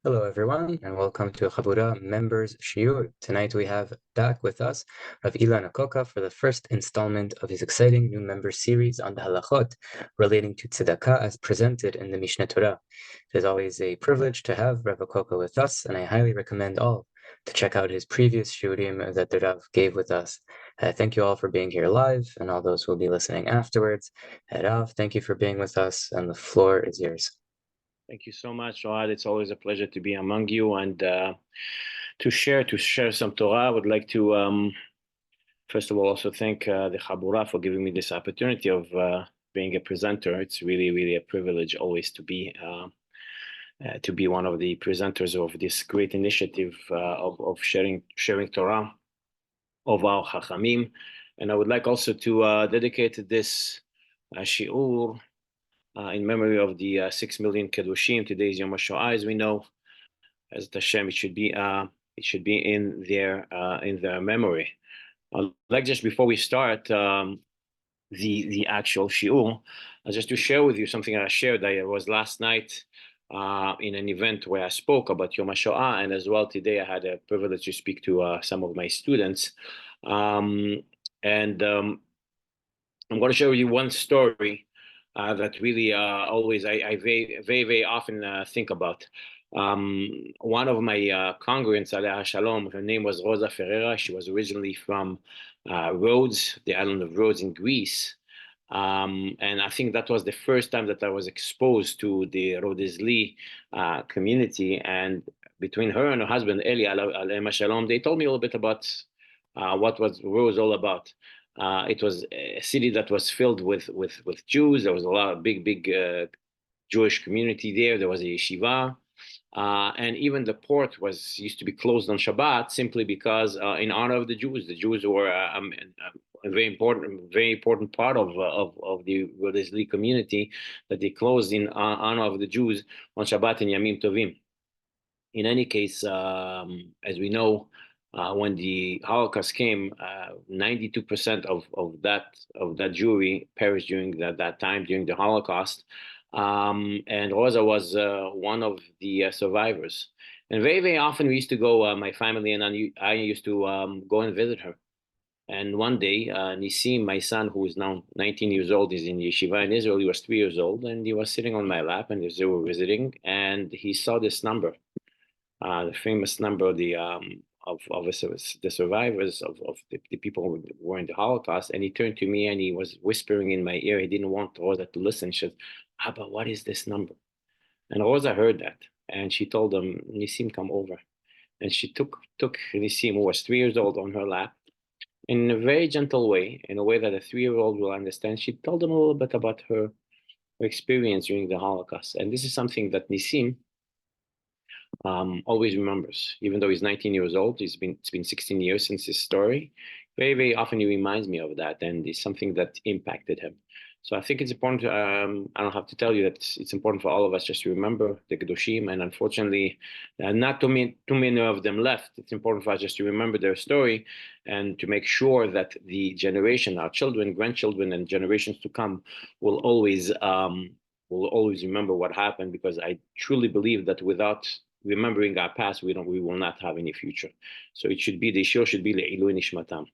Hello, everyone, and welcome to Chabura Members Shiur. Tonight we have back with us Rabbi Ilan Acoca for the first installment of his exciting new member series on the halachot relating to tzedakah as presented in the Mishneh Torah. It is always a privilege to have Rabbi Acoca with us, and I highly recommend all to check out his previous shiurim that the Rav gave with us. Thank you all for being here live, and all those who will be listening afterwards. Rav, thank you for being with us, and the floor is yours. Thank you so much, Road. It's always a pleasure to be among you and to share some Torah. I would like to first of all also thank the Chabura for giving me this opportunity of being a presenter. It's really a privilege always to be one of the presenters of this great initiative of sharing Torah of our Chachamim. And I would like also to dedicate this shiur in memory of the 6 million Kedushim. Today is Yom HaShoah, as we know. As Hashem, it should be in their memory. Like just before we start the actual shiur, just to share with you something I shared. I was last night in an event where I spoke about Yom HaShoah, and as well today I had a privilege to speak to some of my students. I'm going to share with you one story that really always I very often think about. One of my congregants, Aleh Shalom, her name was Rosa Ferreira. She was originally from Rhodes, the island of Rhodes in Greece. And I think that was the first time that I was exposed to the Rhodesli community. And between her and her husband, Eli, Aleh Shalom, they told me a little bit about what was Rhodes all about. It was a city that was filled with Jews. There was a lot of big Jewish community there. There was a yeshiva, and even the port used to be closed on Shabbat simply because in honor of the Jews. The Jews were a very important part of the Rhodesli community, that they closed in honor of the Jews on Shabbat and Yamim Tovim. In any case, as we know, when the Holocaust came, 92% of that Jewry perished during that time, during the Holocaust, and Rosa was one of the survivors. And very often we used to go, my family and I used to go and visit her. And one day, Nisim, my son, who is now 19 years old, is in yeshiva in Israel. He was 3 years old, and he was sitting on my lap, and as they were visiting, and he saw this number, the famous number, of the survivors of the people who were in the Holocaust. And he turned to me and he was whispering in my ear. He didn't want Rosa to listen. She said, "Abba, what is this number?" And Rosa heard that, and she told him, "Nisim, come over." And she took Nisim, who was 3 years old, on her lap, in a very gentle way, in a way that a 3-year-old will understand. She told him a little bit about her experience during the Holocaust. And this is something that Nisim always remembers. Even though he's 19 years old, it's been 16 years since his story. Very often he reminds me of that, and it's something that impacted him. So I think it's important. I don't have to tell you that it's important for all of us just to remember the Kedoshim, and unfortunately, not too many of them left. It's important for us just to remember their story, and to make sure that the generation, our children, grandchildren, and generations to come will always remember what happened, because I truly believe that without remembering our past, we will not have any future. So the shiur should be le'ilui nishmatam.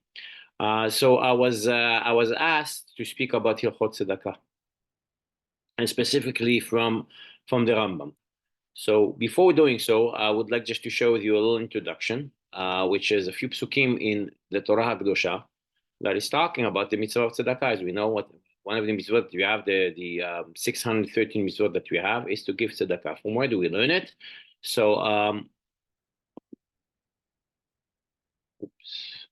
So I was asked to speak about Hilchot Tzedakah, and specifically from the Rambam. So before doing so, I would like just to share with you a little introduction, which is a few psukim in the Torah HaKadosha that is talking about the mitzvah of tzedakah. As we know, one of the mitzvot that we have, the 613 mitzvot that we have, is to give tzedakah. From where do we learn it? So, oops.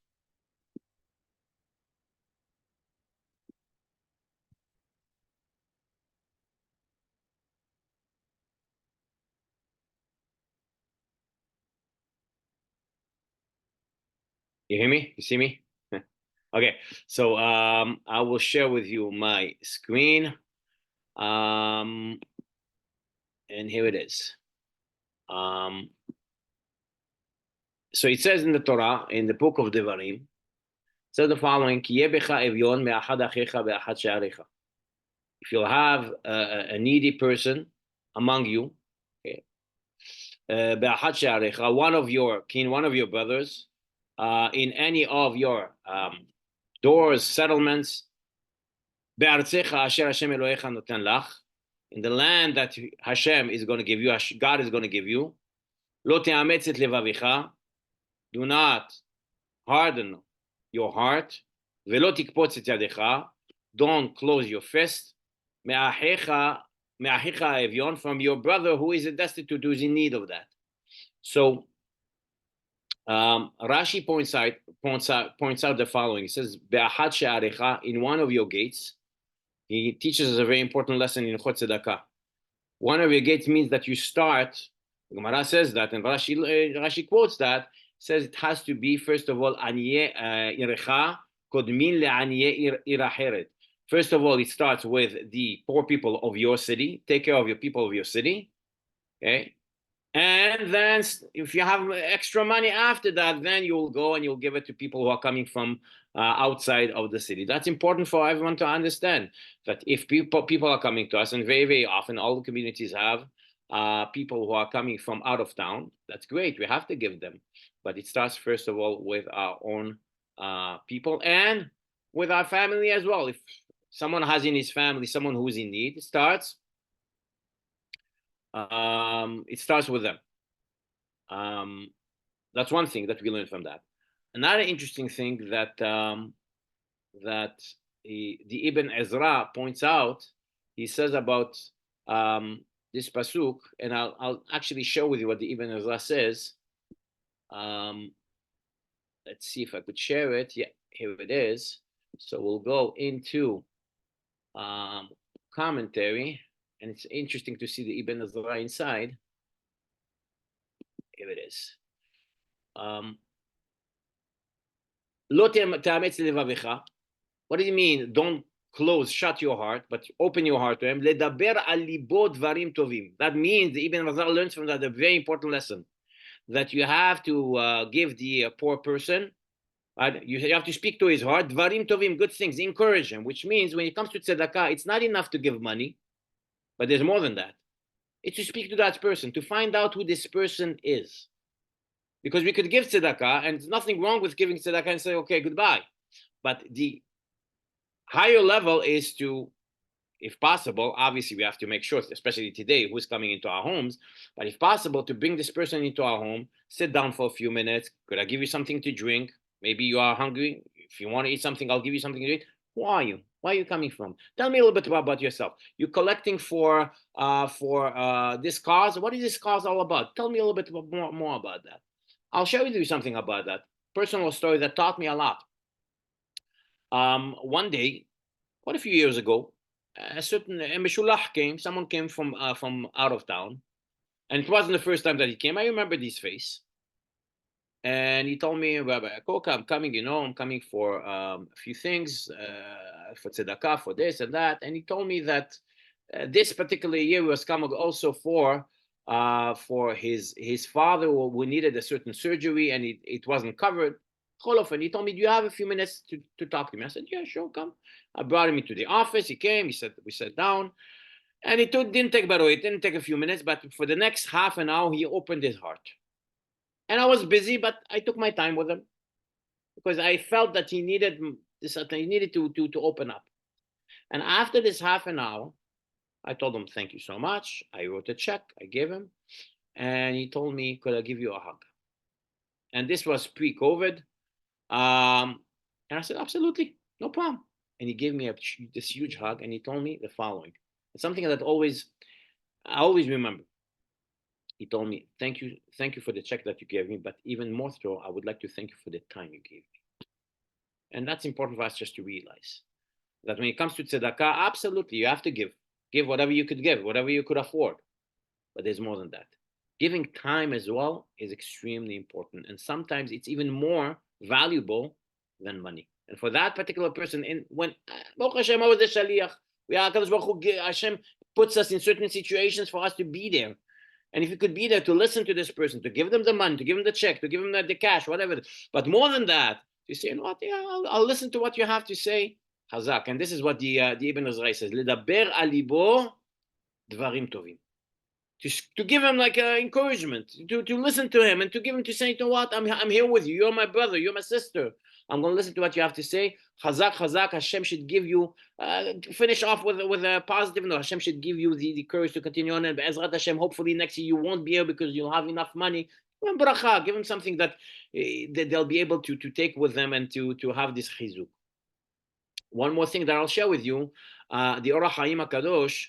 You hear me? You see me? Okay, so I will share with you my screen. And here it is. So it says in the Torah, in the book of Devarim, it says the following: if you'll have a needy person among you, okay, one of your brothers, in any of your doors, settlements, in the land that Hashem is going to give you, God is going to give you. Lo te'ametz et levavicha, do not harden your heart. Velo tikpotz et yadecha, don't close your fist. Me'ahecha evyon, from your brother who is destitute, who is in need of that. So Rashi points out the following. He says, "Be'achat she'arecha," in one of your gates. He teaches us a very important lesson in Chot Tzedakah. One of your gates means that you start. The Gemara says that, and Rashi quotes that. Says it has to be, first of all, aniye irecha kodmin le'aniye iracheret. First of all, it starts with the poor people of your city. Take care of your people of your city. Okay. And then if you have extra money after that, then you'll go and you'll give it to people who are coming from outside of the city. That's important for everyone to understand, that if people are coming to us, and very, very often all the communities have people who are coming from out of town, that's great. We have to give them. But it starts, first of all, with our own people and with our family as well. If someone has in his family someone who's in need, it starts with them. That's one thing that we learn from that. Another interesting thing that the Ibn Ezra points out, he says about this pasuk, and I'll actually share with you what the Ibn Ezra says. Let's see if I could share it. Yeah, here it is. So we'll go into commentary, and it's interesting to see the Ibn Ezra inside. Here it is. What do you mean? Don't shut your heart, but open your heart to him. That means the Ibn Ezra learns from that a very important lesson, that you have to give the poor person, you have to speak to his heart, dvarim tovim, good things, encourage him, which means when it comes to tzedakah, it's not enough to give money, but there's more than that. It's to speak to that person, to find out who this person is. Because we could give tzedakah, and there's nothing wrong with giving tzedakah and say, okay, goodbye. But the higher level is to, if possible, obviously we have to make sure, especially today, who's coming into our homes, but if possible, to bring this person into our home, sit down for a few minutes. Could I give you something to drink? Maybe you are hungry. If you want to eat something, I'll give you something to eat. Who are you? Where are you coming from? Tell me a little bit about yourself. You're collecting for this cause. What is this cause all about? Tell me a little bit more about that. I'll share with you something about that. Personal story that taught me a lot. One day, quite a few years ago, a Meshulach came. Someone came from out of town, and it wasn't the first time that he came. I remember his face, and he told me, Rabbi Acoca, I'm coming. I'm coming for a few things, for tzedakah, for this and that. And he told me that this particular year he was coming also for his father who needed a certain surgery, and it wasn't covered. And he told me, do you have a few minutes to talk to me? I said, yeah, sure, come. I brought him into the office. He came. He said, we sat down, and it didn't take a few minutes, but for the next half an hour, he opened his heart. And I was busy, but I took my time with him because I felt that he needed this. He needed to open up. And after this half an hour, I told him, thank you so much. I wrote a check. I gave him, and he told me, could I give you a hug? And this was pre-COVID. And I said, absolutely, no problem. And he gave me this huge hug, and he told me the following. It's something that I always remember. He told me, thank you for the check that you gave me, but even more so, I would like to thank you for the time you gave me. And that's important for us just to realize that when it comes to tzedakah, absolutely, you have to give whatever you could give, whatever you could afford. But there's more than that. Giving time as well is extremely important. And sometimes it's even more valuable than money. And for that particular person, when Baruch Hashem, I was the shaliach, Hashem puts us in certain situations for us to be there. And if you could be there to listen to this person, to give them the money, to give them the check, to give them the cash, whatever. But more than that, you say, you know what, yeah, I'll listen to what you have to say. Hazak. And this is what the Ibn Ezra says. Ledaber alibo dvarim tovim. to give him like encouragement, to listen to him, and to give him to say, you know what, I'm here with you. You're my brother. You're my sister. I'm going to listen to what you have to say. Chazak, chazak. Hashem should give you. Finish off with a positive note. Hashem should give you the courage to continue on. And Be'ezrat Hashem, hopefully next year you won't be here because you'll have enough money. Give him bracha. Give him something that they'll be able to take with them and to have this chizuk. One more thing that I'll share with you. The Orach Chaim HaKadosh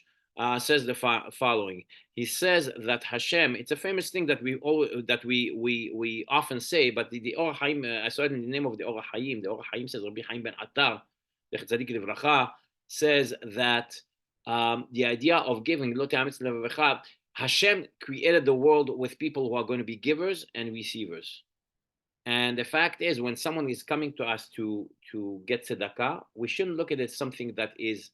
says the following. He says that Hashem, it's a famous thing that we often say, but the Orach Chaim, I saw it in the name of the Orach Chaim. The Orach Chaim says, Rabbi Chaim ben Attar, Zecher Tzadik Livracha, says that the idea of giving, Hashem created the world with people who are going to be givers and receivers. And the fact is, when someone is coming to us to get tzedakah, we shouldn't look at it as something that is,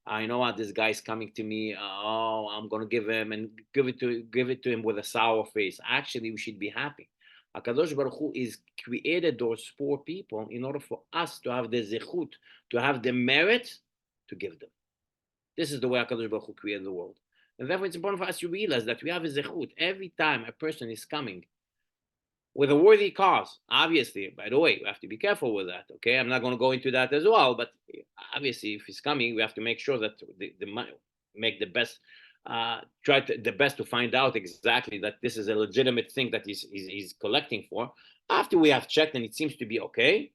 I know what, this guy's coming to me, I'm going to give him and give it to him with a sour face. Actually, we should be happy. HaKadosh Baruch Hu is created those poor people in order for us to have the zechut, to have the merit to give them. This is the way HaKadosh Baruch Hu created the world. And therefore, it's important for us to realize that we have a zechut. Every time a person is coming with a worthy cause, obviously, by the way, we have to be careful with that, okay? I'm not going to go into that as well, but obviously, if he's coming, we have to make sure that the money, make the best, the best to find out exactly that this is a legitimate thing that he's collecting for. After we have checked and it seems to be okay,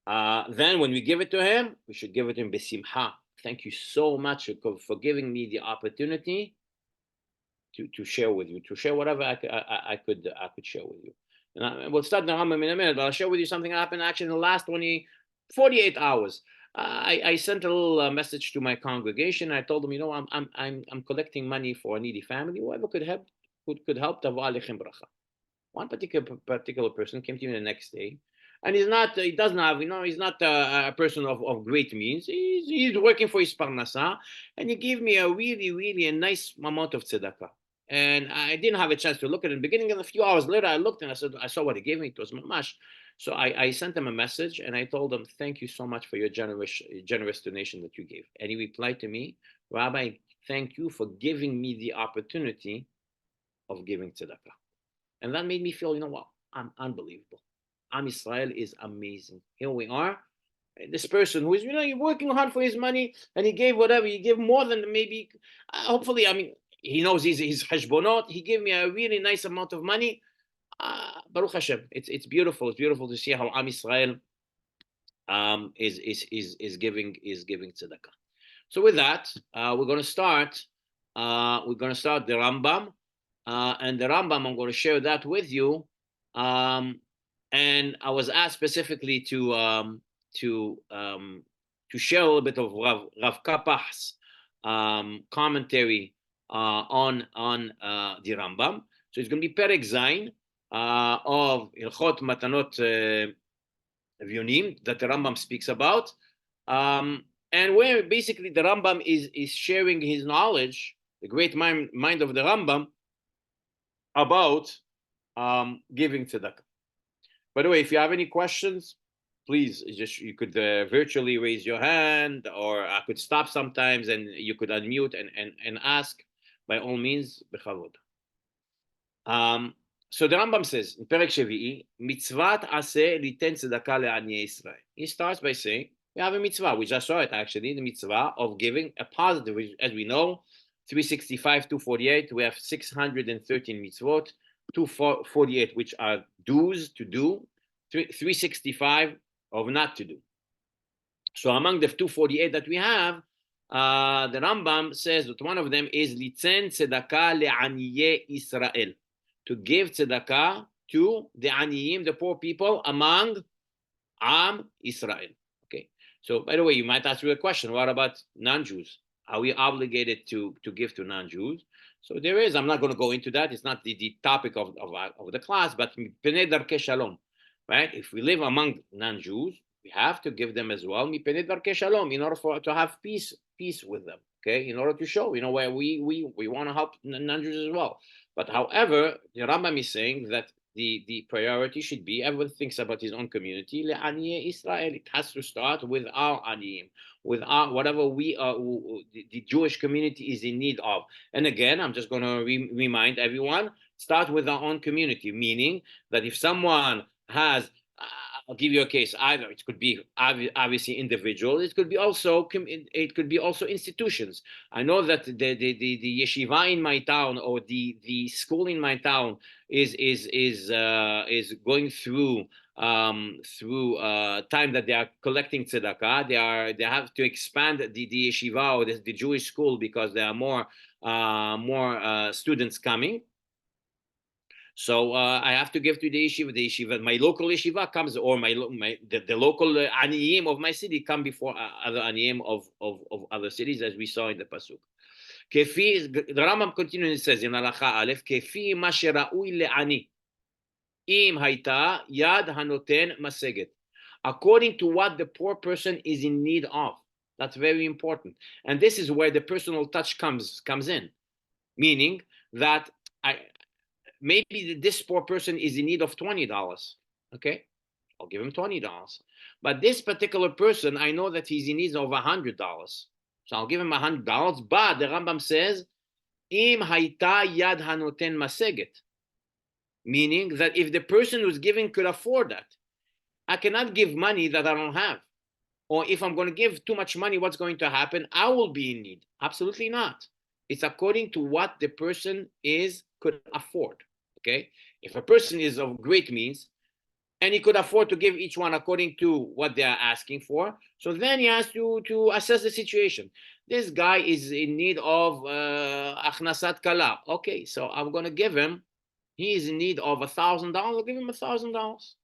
then when we give it to him, we should give it to him besimcha. Thank you so much for giving me the opportunity to share with you, to share whatever I could share with you. And we'll start the Rambam in a minute, but I'll share with you something that happened actually in the last 48 hours. I sent a little message to my congregation. I told them, you know, I'm collecting money for a needy family. Whoever could help, tavo alechem bracha. One particular person came to me the next day, and he's not a person of great means. He's working for his parnasa, and he gave me a really a nice amount of tzedakah. And I didn't have a chance to look at it in the beginning, and a few hours later I looked and I saw what he gave me. It was mamash. So I sent him a message and I told him, thank you so much for your generous donation that you gave. And he replied to me, Rabbi, thank you for giving me the opportunity of giving tzedakah. And that made me feel, you know what, I'm unbelievable. Am Israel is amazing. Here we are. This person who is, you're working hard for his money, and he gave whatever, he gave more than maybe, hopefully, I mean, he knows his hashbonot. He gave me a really nice amount of money. Baruch Hashem. It's beautiful. It's beautiful to see how Am Israel is giving tzedakah. So with that, we're going to start. The Rambam, and the Rambam. I'm going to share that with you. And I was asked specifically to share a little bit of Rav Kapach's commentary on the Rambam. So it's going to be Perek Zayin of Ilchot Matanot Vyonim that the Rambam speaks about, and where basically the Rambam is sharing his knowledge, the great mind of the Rambam, about giving tzedakah. By the way, if you have any questions, please you could virtually raise your hand, or I could stop sometimes and you could unmute and ask. By all means, bechavod. So the Rambam says in Perek Shevi'i, mitzvat aseh liten tzedakah le'aniyei Israel. He starts by saying we have a mitzvah. We just saw it actually, the mitzvah of giving a positive. As we know, 365, 248. We have 613 mitzvot, 248 which are do's to do, 365 of not to do. So among the 248 that we have, the Rambam says that one of them is litzen tzedakah le'aniyei Israel, to give tzedakah to the aniyim, the poor people among Am Israel. Okay. So by the way, you might ask you a question: what about non-Jews? Are we obligated to give to non-Jews? So there is. I'm not going to go into that. It's not the topic of the class. But Penei Darkei Shalom, right? If we live among non-Jews, we have to give them as well. Penei Darkei Shalom, in order to have peace with them. Okay, in order to show, where we want to help non-Jews as well. But however, the Rambam is saying that the priority should be, everyone thinks about his own community. Le'aniye Israel. It has to start with our aniyim, with our whatever we are, the Jewish community is in need of. And again, I'm just going to remind everyone: start with our own community, meaning that if someone has, I'll give you a case. Either it could be obviously individual. It could be also institutions. I know that the yeshiva in my town, or the school in my town is going through time that they are collecting tzedakah. They have to expand the yeshiva, or the Jewish school, because there are more students coming. So I have to give to the yeshiva. The yeshiva, my local yeshiva comes, or the local aniyim of my city come before other aniyim of other cities, as we saw in the pasuk. The Rambam continues and says in Halacha Aleph, Kefi ma shera'ui le'ani, im hayta yad hanoten maseget. According to what the poor person is in need of. That's very important. And this is where the personal touch comes in. Meaning that maybe this poor person is in need of $20. Okay, I'll give him $20. But this particular person, I know that he's in need of $100. So I'll give him $100. But the Rambam says, Im hayta yad hanoten maseget. Meaning that if the person who's giving could afford that, I cannot give money that I don't have. Or if I'm going to give too much money, what's going to happen? I will be in need. Absolutely not. It's according to what the person could afford. Okay, if a person is of great means and he could afford to give each one according to what they are asking for, so then he has to assess the situation. This guy is in need of achnasat kala. Okay, so I'm going to give him. He is in need of $1,000. I'll give him $1,000.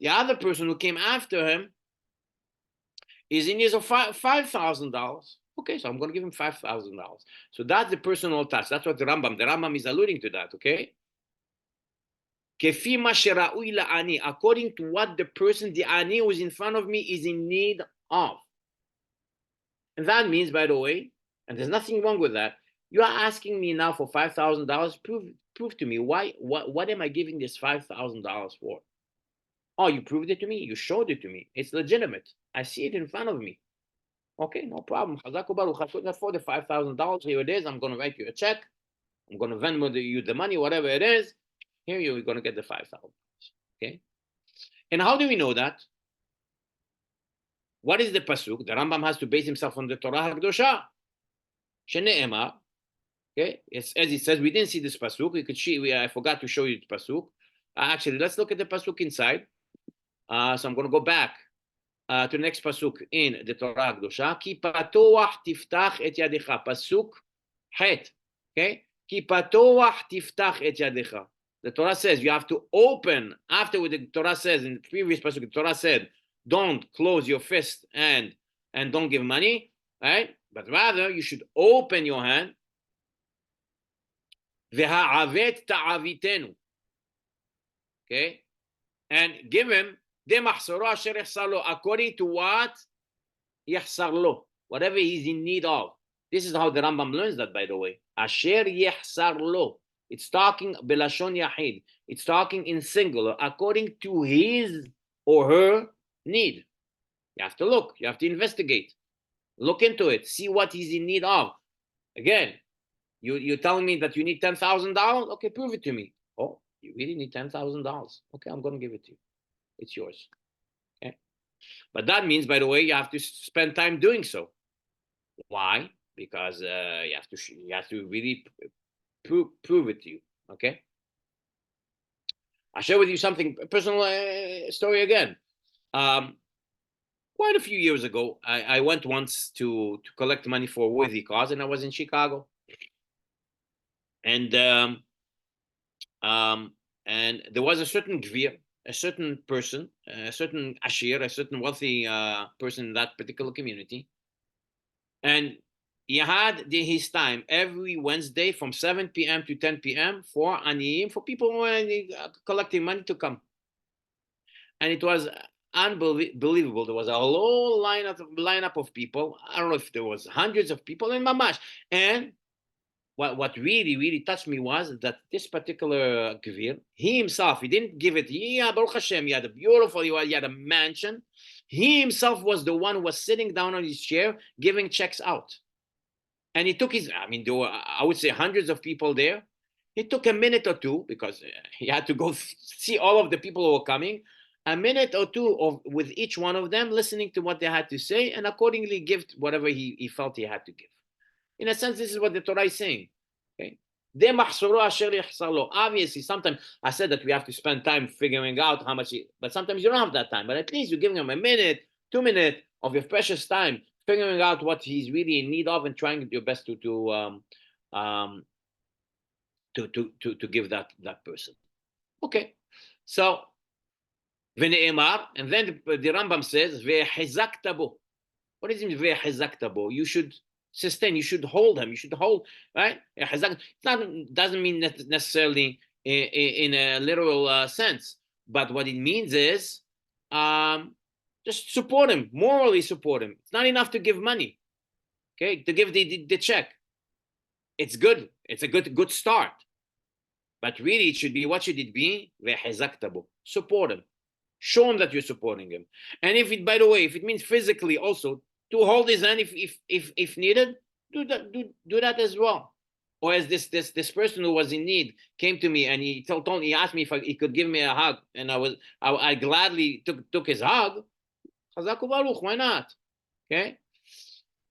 The other person who came after him is in need of $5,000. Okay, so I'm going to give him $5,000. So that's the personal touch. That's what the Rambam is alluding to that. Okay. According to what the person, the ani who is in front of me, is in need of. And that means, by the way, and there's nothing wrong with that, you are asking me now for $5,000. Prove to me why. What am I giving this $5,000 for? Oh, you proved it to me. You showed it to me. It's legitimate. I see it in front of me. Okay, no problem. For the $5,000, here it is. I'm going to write you a check. I'm going to Venmo you the money, whatever it is. Here you're going to get the $5,000. Okay? And how do we know that? What is the pasuk? The Rambam has to base himself on the Torah HaKdosha. Shene'emar. Okay? As it says, we didn't see this pasuk. We could see. I forgot to show you the pasuk. Actually, let's look at the pasuk inside. So I'm going to go back to the next pasuk in the Torah HaKdosha. Ki patoach tiftach et yadecha. Pasuk het. Okay? Ki patoach tiftach et yadecha. The Torah says you have to open. After what the Torah says in the previous pasuk, the Torah said, don't close your fist and don't give money, right? But rather you should open your hand. V'ha'avet ta'avitenu. Okay? And give him according to what yachsar lo, whatever he's in need of. This is how the Rambam learns that, by the way. Asher yachsar lo. It's talking belashon yahid. It's talking in singular, according to his or her need. You have to look. You have to investigate. Look into it. See what he's in need of. Again, you're telling me that you need $10,000? Okay, prove it to me. Oh, you really need $10,000. Okay, I'm going to give it to you. It's yours. Okay? But that means, by the way, you have to spend time doing so. Why? Because you have to really prove it to you. Okay? I'll share with you something, a personal story again. Quite a few years ago, I went once to collect money for a worthy cause, and I was in Chicago. And there was a certain gvir, a certain person, a certain ashir, a certain wealthy person in that particular community. And he had his time every Wednesday from 7 p.m. to 10 p.m. for aniyim, for people who are collecting money to come. And it was unbelievable. There was a whole lineup of people. I don't know if there was hundreds of people in Mamash. And what really touched me was that this particular Gvir, he himself, he didn't give it, yeah, Baruch Hashem, he had a beautiful, he had a mansion. He himself was the one who was sitting down on his chair giving checks out. And he took his, I mean, there were, I would say, hundreds of people there. It took a minute or two because he had to go see all of the people who were coming. A minute or two with each one of them, listening to what they had to say, and accordingly give whatever he felt he had to give. In a sense, this is what the Torah is saying. Okay? Obviously, sometimes I said that we have to spend time figuring out how much, but sometimes you don't have that time. But at least you're giving him a minute, 2 minutes of your precious time, figuring out what he's really in need of and trying your best to give that person. Okay, so v'ne'emar, and then the Rambam says ve'hezakta bo. What does it mean ve'hezakta bo? You should sustain. You should hold him. You should hold, right? It doesn't mean necessarily in a literal sense, but what it means is just support him, morally support him. It's not enough to give money, okay? To give the check. It's good. It's a good start, but really it should be, what should it be? Support him. Show him that you're supporting him. And if it, by the way, if it means physically also, to hold his hand if needed, do that as well. Or as this person who was in need came to me and he he asked me if he could give me a hug, and I gladly took his hug. Chazaku Baruch, why not? Okay.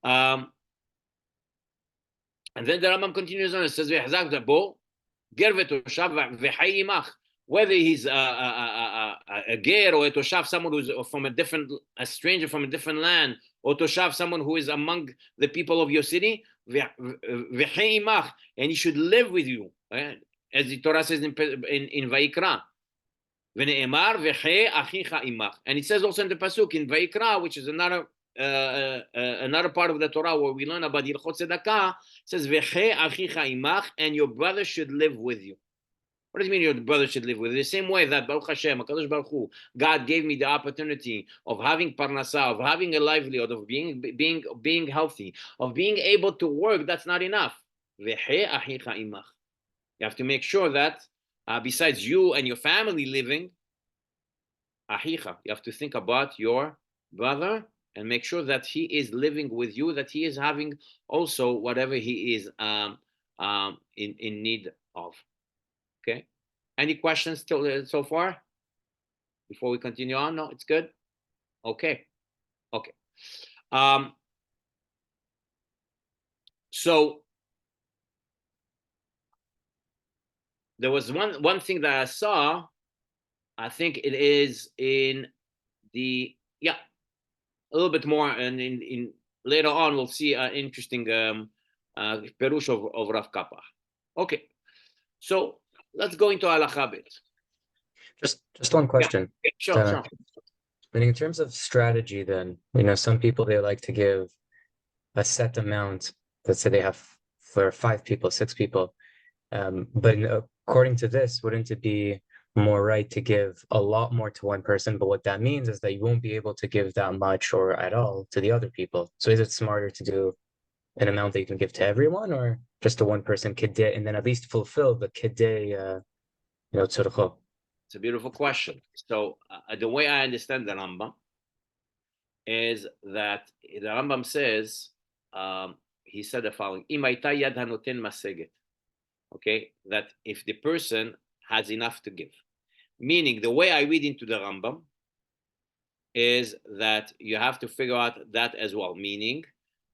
And then the Rambam continues on. It says whether he's a ger or a toshav, someone who's from a stranger from a different land, or toshav, someone who is among the people of your city, and he should live with you, right? As the Torah says in Vayikra. And it says also in the pasuk in Vayikra, which is another part of the Torah where we learn about Hilchot Tzedakah, says v'chei achicha imach, and your brother should live with you. What does it mean your brother should live with you? The same way that Baruch Hashem, HaKadosh Baruch Hu, God gave me the opportunity of having parnasah, of having a livelihood, of being healthy, of being able to work. That's not enough. V'chei achicha imach. You have to make sure that besides you and your family living, achicha, you have to think about your brother and make sure that he is living with you, that he is having also whatever he is in need of. Okay. Any questions still so far? Before we continue on? No, it's good. Okay. Okay. So there was one thing that I saw. I think it is in the a little bit more, and in later on we'll see an interesting perush of Rav Kappa. Okay, so let's go into halacha bit. Just one question. Yeah, sure. In terms of strategy, then, some people, they like to give a set amount. Let's say they have for 5 people, 6 people. But according to this, wouldn't it be more right to give a lot more to one person? But what that means is that you won't be able to give that much or at all to the other people. So is it smarter to do an amount that you can give to everyone, or just to one person kidei, and then at least fulfill the kidei, tzorcho? It's a beautiful question. So the way I understand the Rambam is that the Rambam says, he said the following: Imaita yad hanoten maseget. Okay, that if the person has enough to give, meaning the way I read into the Rambam is that you have to figure out that as well, meaning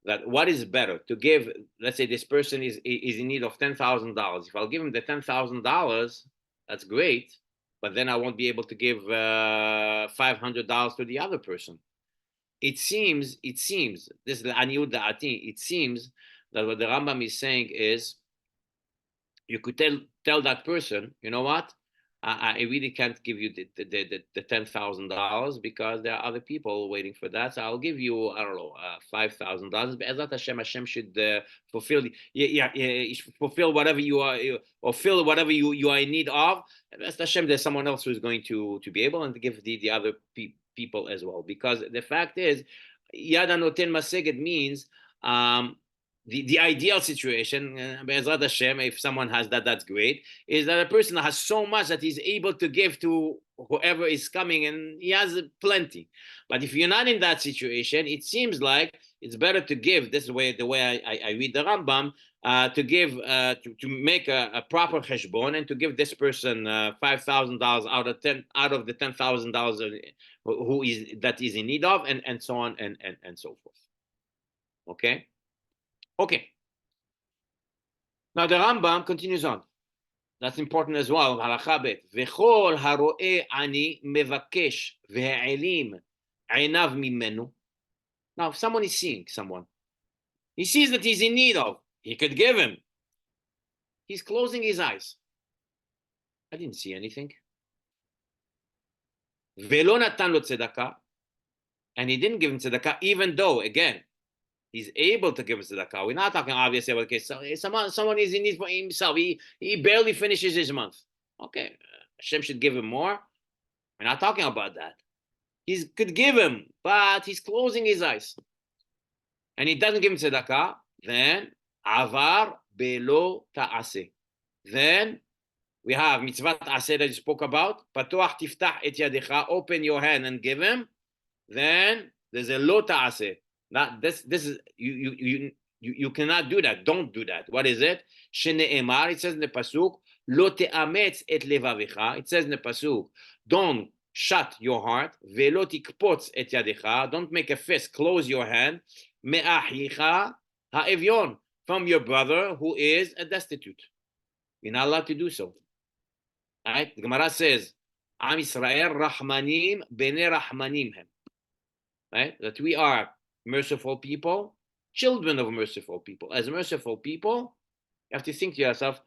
that what is better to give. Let's say this person is in need of $10,000. If I'll give him the $10,000, that's great, but then I won't be able to give $500 to the other person. It seems this is Aniud Da'ati. It seems that what the Rambam is saying is, you could tell that person, you know what, I really can't give you the $10,000 because there are other people waiting for that. So I'll give you, I don't know, $5,000. Be'ezrat Hashem should fulfill fulfill whatever you are, or fill whatever you are in need of. Be'ezrat Hashem, there's someone else who's going to be able and to give the other people as well. Because the fact is, Yad Hanoten Maseget means the ideal situation, Be'ezrat Hashem, if someone has that, that's great, is that a person has so much that he's able to give to whoever is coming, and he has plenty. But if you're not in that situation, it seems like it's better to give. This is the way I read the Rambam, to give, to make a proper cheshbon, and to give this person $5,000 out of the $10,000 that is in need of, and so on and so forth. Okay. Okay. Now the Rambam continues on. That's important as well. Halakha bet. V'chol haro'eh ani mevakesh v'ha'elim einav mimenu. Now, if someone is seeing someone, he sees that he's in need of, he could give him. He's closing his eyes. I didn't see anything. Ve'lo natan lo tzedakah, and he didn't give him tzedakah, even though, again, he's able to give us tzedakah. We're not talking obviously about okay, so someone is in need for himself. He barely finishes his month. Okay, Hashem should give him more. We're not talking about that. He could give him, but he's closing his eyes, and he doesn't give him tzedakah. Then avar belo ta'aseh. Then we have mitzvah ta'aseh that you spoke about. Patuach tiftach et yadecha. Open your hand and give him. Then there's a lo ta'aseh. Not this is you cannot do that. Don't do that. What is it? Shene'emar, it says in the pasuk, lo te'ametz et levavicha. It says in the pasuk, don't shut your heart. Ve'lo tikpotz et yadecha. Don't make a fist. Close your hand. Me'ahicha ha'evyon, from your brother who is a destitute. You're not allowed to do so. Right? The Gemara says, Am Yisrael rahmanim bnei rahmanim hem. Right? That we are merciful people, children of merciful people. As merciful people, you have to think to yourself,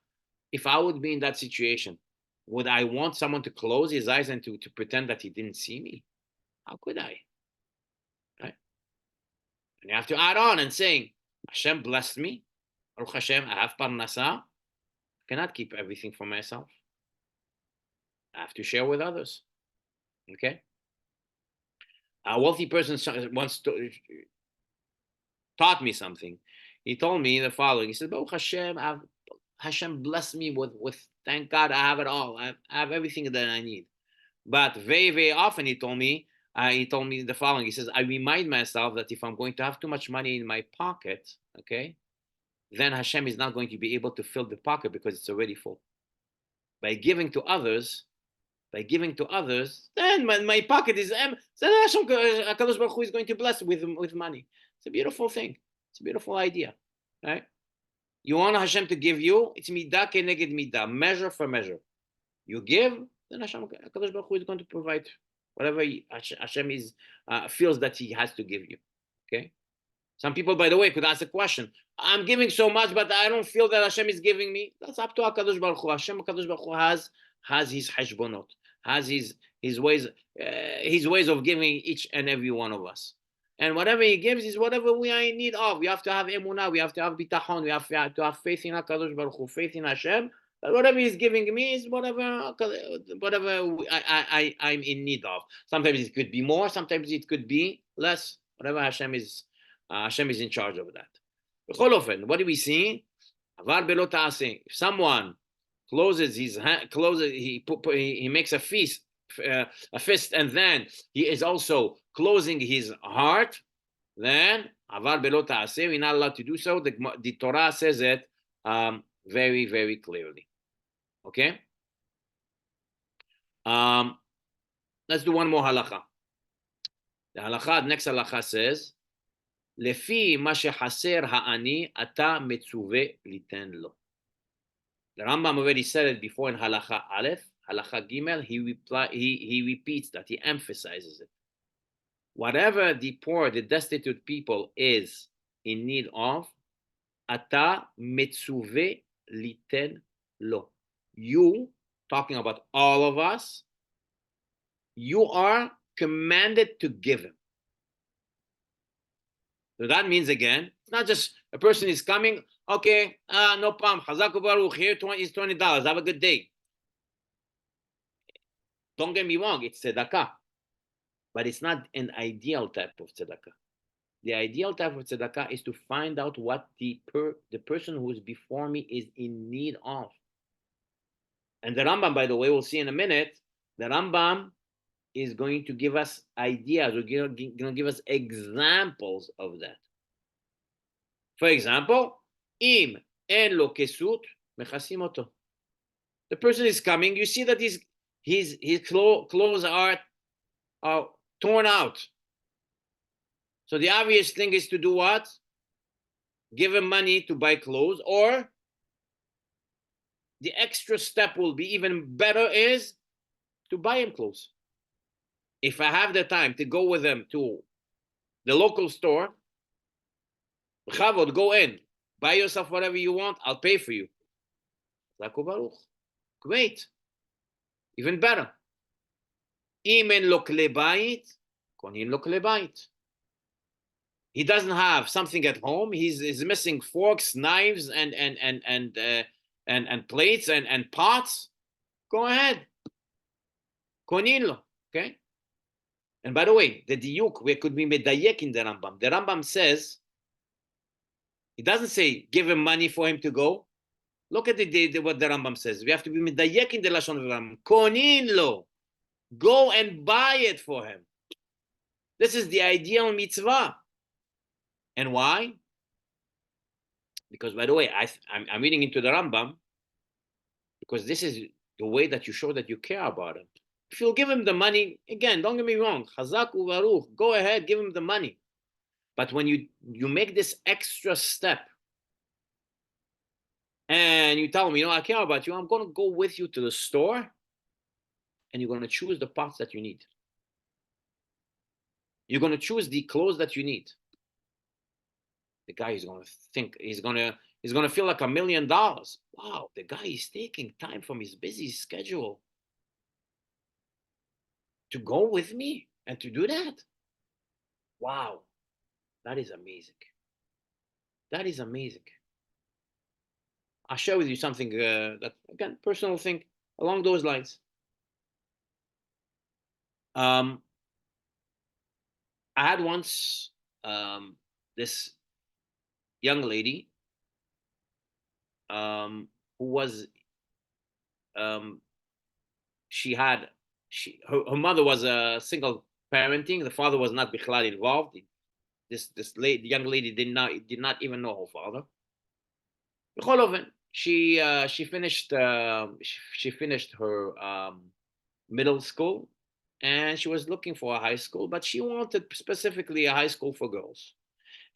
if I would be in that situation, would I want someone to close his eyes and to pretend that he didn't see me? How could I? Right? And you have to add on and saying, Hashem blessed me. Baruch Hashem, I have parnasa. I cannot keep everything for myself. I have to share with others. Okay? A wealthy person once taught me something. He told me the following. He said, Baruch Hashem, Hashem blessed me with, thank God, I have it all. I have everything that I need. But very, very often he told me the following. He says, I remind myself that if I'm going to have too much money in my pocket, okay, then Hashem is not going to be able to fill the pocket because it's already full. By giving to others, then my pocket is empty. Then Hashem, HaKadosh Baruch Hu is going to bless with money. It's a beautiful thing. It's a beautiful idea, right? You want Hashem to give you, it's midah keneged midah, measure for measure. You give, then Hashem, HaKadosh Baruch Hu is going to provide whatever Hashem feels that He has to give you. Okay. Some people, by the way, could ask a question. I'm giving so much, but I don't feel that Hashem is giving me. That's up to HaKadosh Baruch Hu. Hashem, HaKadosh Baruch Hu has His hashbonot, has his ways of giving each and every one of us. And whatever He gives is whatever we are in need of. We have to have emunah, we have to have bitachon, we have to have faith in HaKadosh Baruch Hu, faith in Hashem. But whatever He's giving me is whatever I'm in need of. Sometimes it could be more, sometimes it could be less. Whatever Hashem is in charge of that. What do we see? If someone closes his hand, he makes a fist, and then he is also closing his heart, then avar belo ta'aseh, we're not allowed to do so. The Torah says it very, very clearly. Okay? Let's do one more halakha. The next halakha says, Lefi ma shechaser ha'ani ata metzuve liten lo. The Rambam already said it before in halakha aleph, halakha gimel. He repeats that. He emphasizes it. Whatever the poor, the destitute people is in need of, ata metzuve liten lo. You, talking about all of us, you are commanded to give him. So that means, again, it's not just a person is coming, okay, no problem, Chazak Baruch, here is $20, have a good day. Don't get me wrong, it's tzedakah, but it's not an ideal type of tzedakah. The ideal type of tzedakah is to find out what the person who is before me is in need of. And the Rambam, by the way, we'll see in a minute, the Rambam is going to give us ideas, or going to give us examples of that. For example, im en lo kesut mechasim oto. The person is coming, you see that his clothes are torn out. So the obvious thing is to do what? Give him money to buy clothes, or the extra step will be even better is to buy him clothes. If I have the time to go with him to the local store, Chavod, go in, buy yourself whatever you want, I'll pay for you. Great. Even better. Imen lo klebait, konin lo klebait. He doesn't have something at home. He's missing forks, knives, and plates and pots. Go ahead. Konin lo. Okay. And by the way, the diuk, where could be medayek in the Rambam. The Rambam says, it doesn't say give him money for him to go. Look at what the Rambam says. We have to be medayek in the lashon of the Rambam. Konin lo, go and buy it for him. This is the ideal mitzvah. And why? Because, by the way, I'm reading into the Rambam because this is the way that you show that you care about him. If you'll give him the money, again, don't get me wrong, chazak uvaruch, go ahead, give him the money. But when you make this extra step and you tell me, I care about you, I'm going to go with you to the store and you're going to choose the parts that you need. You're going to choose the clothes that you need. The guy is going to think, he's going to feel like $1 million. Wow, the guy is taking time from his busy schedule to go with me and to do that. Wow, that is amazing. That is amazing. I'll share with you something that, again, personal thing along those lines. I had once this young lady who was, her mother was a single parenting. The father was not bichlal involved. This young lady did not even know her father. She finished her middle school, and she was looking for a high school, but she wanted specifically a high school for girls.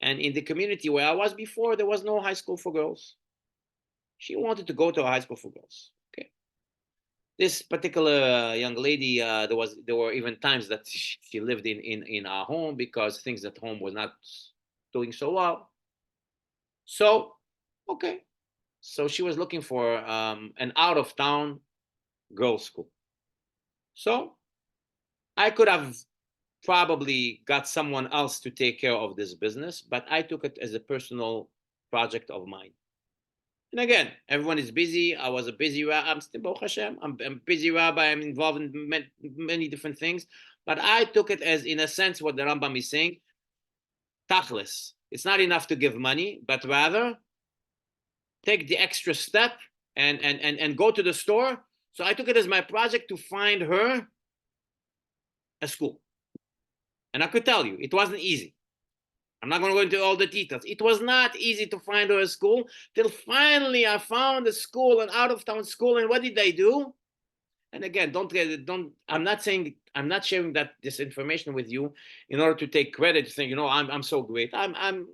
And in the community where I was before, there was no high school for girls. She wanted to go to a high school for girls. Okay. This particular young lady, there were even times that she lived in our home because things at home was not doing so well. So, okay. So she was looking for an out-of-town girls' school. So I could have probably got someone else to take care of this business, but I took it as a personal project of mine. And again, everyone is busy. I was a busy rabbi. I'm still Baruch Hashem. I'm a busy rabbi. I'm involved in many different things. But I took it as, in a sense, what the Rambam is saying, tachlis. It's not enough to give money, but rather take the extra step and go to the store. So I took it as my project to find her a school. And I could tell you, it wasn't easy. I'm not going to go into all the details. It was not easy to find her a school till finally I found a school, an out-of-town school. And what did I do? And again, I'm not sharing this information with you in order to take credit, saying, I'm so great. I'm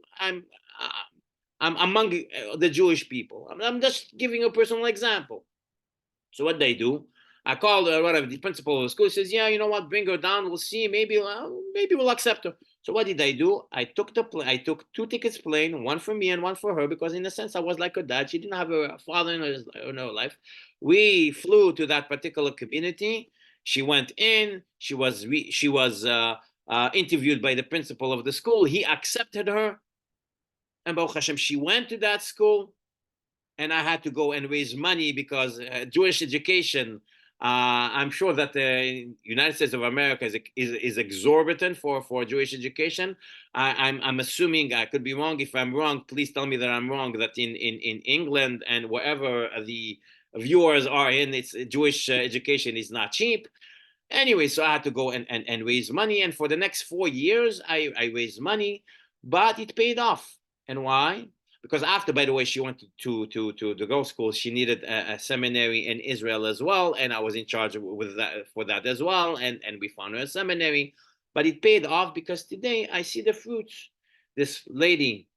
among the Jewish people. I'm just giving a personal example. So what they do, I called the principal of the school. He says, yeah, you know what, bring her down. We'll see. Maybe we'll accept her. So what did I do? I took 2 tickets plane, one for me and one for her, because in a sense, I was like her dad. She didn't have a father in her life. We flew to that particular community. She went in. She was interviewed by the principal of the school. He accepted her. And Baruch Hashem, she went to that school. And I had to go and raise money because Jewish education I'm sure that the United States of America is exorbitant for Jewish education. I'm assuming, I could be wrong. If I'm wrong, please tell me that I'm wrong, that in England and wherever the viewers are in, it's Jewish education is not cheap. Anyway, so I had to go and raise money. And for the next 4 years, I raised money, but it paid off. And why? Because after, by the way, she went to the girls' school, she needed a seminary in Israel as well. And I was in charge with that for that as well. And we found her a seminary. But it paid off because today I see the fruits. This lady,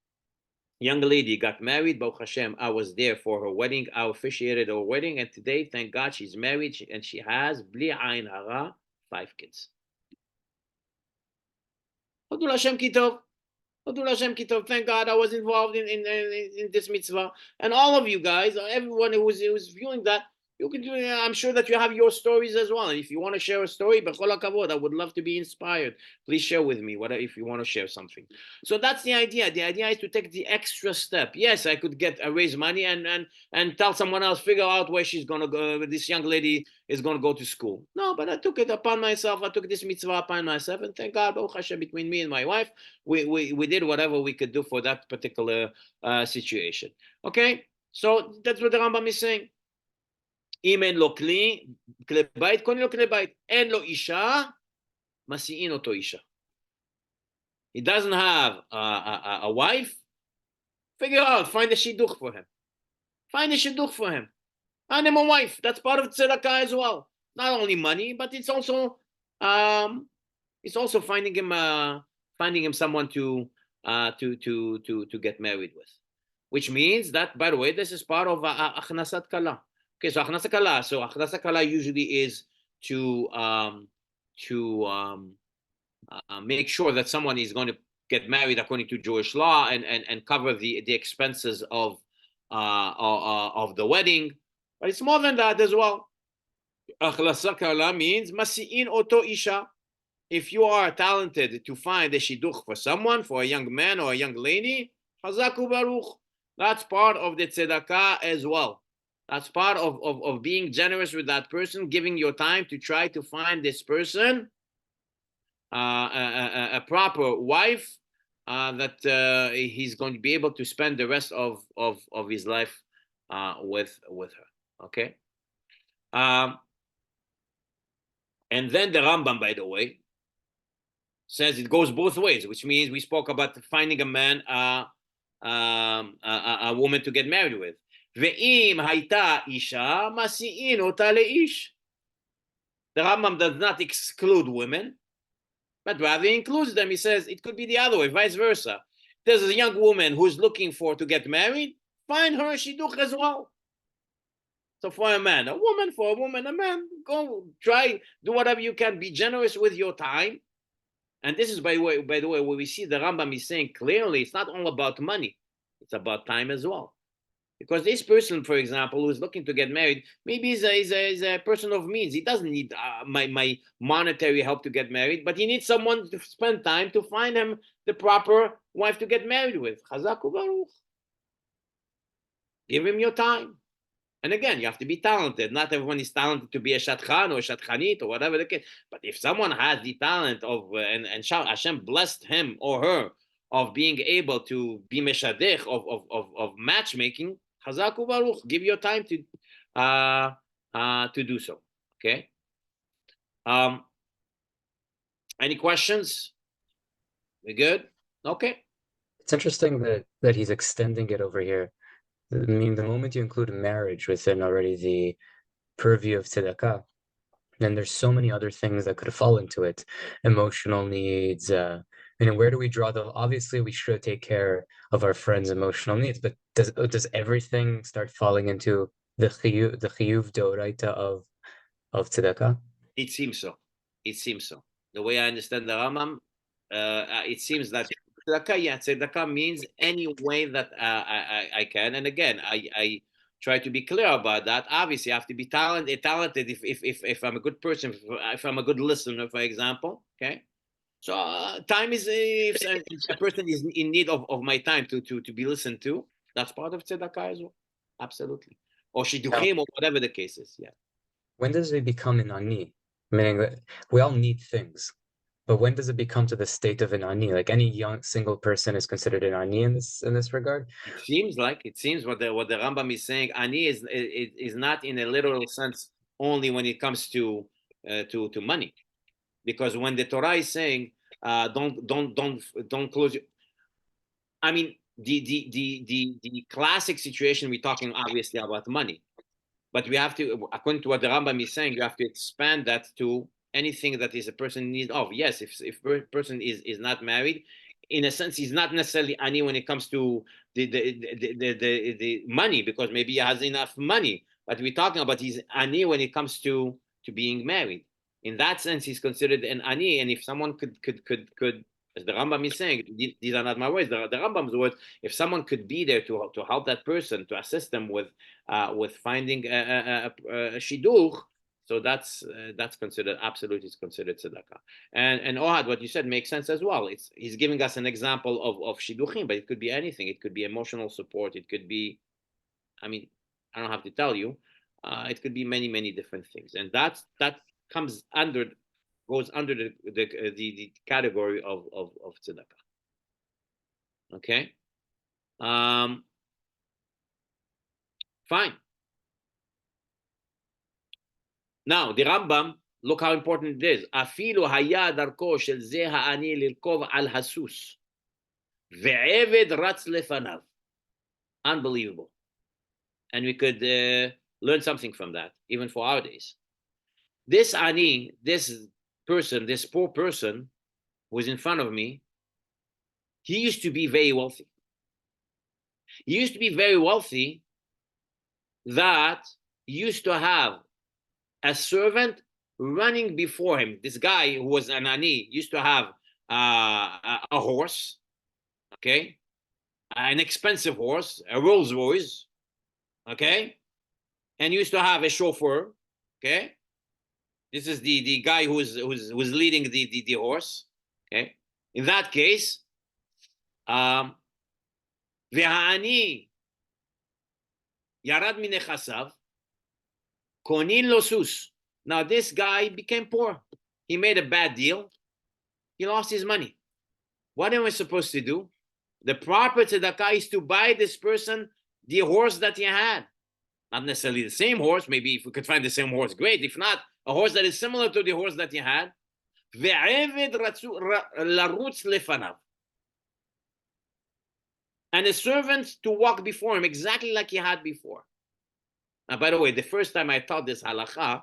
young lady, got married. Baruch Hashem, I was there for her wedding. I officiated her wedding. And today, thank God, she's married and she has, bli ayin hara, 5 kids. Hodul Hashem kitov. Thank God I was involved in this mitzvah. And all of you guys, everyone who's viewing that, you can do. I'm sure that you have your stories as well. And if you want to share a story, b'chol hakavod, I would love to be inspired. Please share with me if you want to share something. So that's the idea. The idea is to take the extra step. Yes, I could raise money and tell someone else, figure out where she's gonna go. This young lady is gonna go to school. No, but I took it upon myself. I took this mitzvah upon myself, and thank God, Baruch Hashem, between me and my wife, we did whatever we could do for that particular situation. Okay, so that's what the Rambam is saying. אם אין לו כלי בית, קונים לו כלי בית. אין לו אישה, מסיעין אותו אישה. He doesn't have a wife, figure out, find a shidduch for him. Find him a wife. That's part of tzedakah as well. Not only money, but it's also finding him someone to get married with. Which means that, by the way, this is part of achnasat kala. Okay, so achnasat kala usually is to make sure that someone is going to get married according to Jewish law and cover the expenses of the wedding. But it's more than that as well. Achnasat kala means masi'in oto isha. If you are talented to find a shidduch for someone, for a young man or a young lady, chazaku baruch. That's part of the tzedakah as well. That's part of being generous with that person, giving your time to try to find this person a proper wife that he's going to be able to spend the rest of his life with her. Okay? And then the Rambam, by the way, says it goes both ways, which means we spoke about finding a man, a woman to get married with. Ve'im hayta isha masi'in ota leish. The Rambam does not exclude women, but rather includes them. He says it could be the other way, vice versa. There's a young woman who's looking to get married, find her a shidduch as well. So for a man, a woman, for a woman, a man, go try, do whatever you can, be generous with your time. And this is, by the way, where we see the Rambam is saying clearly, it's not all about money. It's about time as well. Because this person, for example, who is looking to get married, maybe is a person of means. He doesn't need my monetary help to get married, but he needs someone to spend time to find him the proper wife to get married with. Chazaku baruch. Give him your time. And again, you have to be talented. Not everyone is talented to be a shatchan or a shatchanit or whatever the case. But if someone has the talent of, and Hashem blessed him or her of being able to be meshadech of matchmaking, chazaku baruch, give your time to do so. Okay. Any questions? We good? Okay. It's interesting that he's extending it over here. I mean, the moment you include marriage within already the purview of tzedakah, then there's so many other things that could fall into it. Emotional needs. Where do we draw obviously we should take care of our friends' emotional needs, but does everything start falling into the chiyuv deoraita of tzedakah? It seems so. The way I understand the Rambam, it seems that tzedakah means any way that I can. And again, I try to be clear about that. Obviously, I have to be talented if I'm a good person, if I'm a good listener, for example. Okay. So time is, if a person is in need of my time to be listened to, that's part of tzedakah as well. Absolutely. Or shidduchim or whatever the case is. Yeah. When does it become an ani? Meaning that we all need things, but when does it become to the state of an ani? Like any young single person is considered an ani in this regard? It seems what the Rambam is saying. Ani is not in a literal sense only when it comes to money, because when the Torah is saying don't close your, I mean the classic situation, we're talking obviously about money, but we have to, according to what the Rambam is saying, you have to expand that to anything that is a person in need of. Yes, if a person is not married, in a sense, he's not necessarily ani when it comes to the money, because maybe he has enough money. But we're talking about he's ani when it comes to being married. In that sense, he's considered an ani. And if someone could, as the Rambam is saying, these are not my words, the Rambam's words, if someone could be there to help that person, to assist them with finding a shidduch, so that's considered, absolutely is considered tzedakah. And Ohad, what you said makes sense as well. He's giving us an example of shidduchim, but it could be anything. It could be emotional support. It could be, I mean, I don't have to tell you. It could be many different things, and that goes under the category of tzedakah. Okay. Fine. Now, the Rambam, look how important it is. Afilu haya darko shel ze ha'ani lirkov al hasus. Ve'eved ratz lefanav. Unbelievable. And we could learn something from that, even for our days. This ani, this person, this poor person who is in front of me, he used to be very wealthy. He used to be very wealthy that used to have a servant running before him. This guy who was an ani used to have a horse, okay, an expensive horse, a Rolls Royce, okay, and used to have a chauffeur, okay. This is the guy who's leading the horse, okay. In that case, the ani yarad minechasav. Konin losus. Now this guy became poor. He made a bad deal. He lost his money. What am I supposed to do? The proper tzedakah is to buy this person the horse that he had. Not necessarily the same horse. Maybe if we could find the same horse, great. If not, a horse that is similar to the horse that he had. And a servant to walk before him exactly like he had before. Now, by the way, the first time I taught this halacha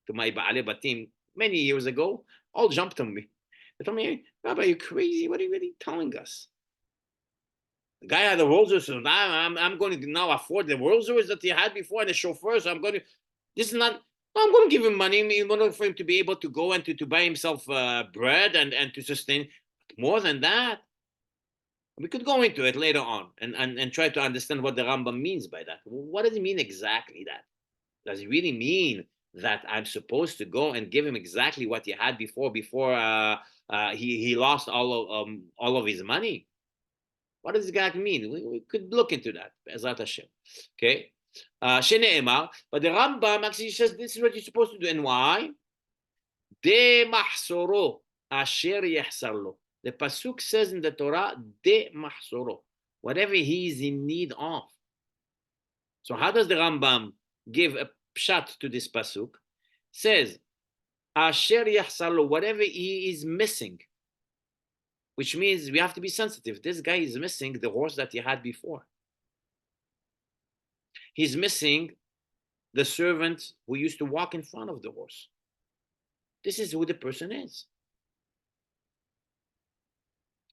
to my Ba'alei Batim many years ago, all jumped on me. They told me, hey, Rabbi, are you crazy? What are you really telling us? The guy had a Rolls Royce, so now I'm going to now afford the Rolls Royce that he had before and the chauffeur, so I'm going to, this is not, I'm going to give him money in order for him to be able to go and to buy himself bread and to sustain. More than that, we could go into it later on and try to understand what the Rambam means by that. What does it mean exactly that? Does it really mean that I'm supposed to go and give him exactly what he had before he lost all of his money? What does it exactly mean? We could look into that. Be'ezrat Hashem. Okay? But the Rambam actually says this is what you're supposed to do. And why? De mahsoro asher yahsar. The pasuk says in the Torah, de mahsoro, whatever he is in need of. So how does the Rambam give a pshat to this pasuk? Says, asher yahsar, whatever he is missing, which means we have to be sensitive. This guy is missing the horse that he had before. He's missing the servant who used to walk in front of the horse. This is who the person is.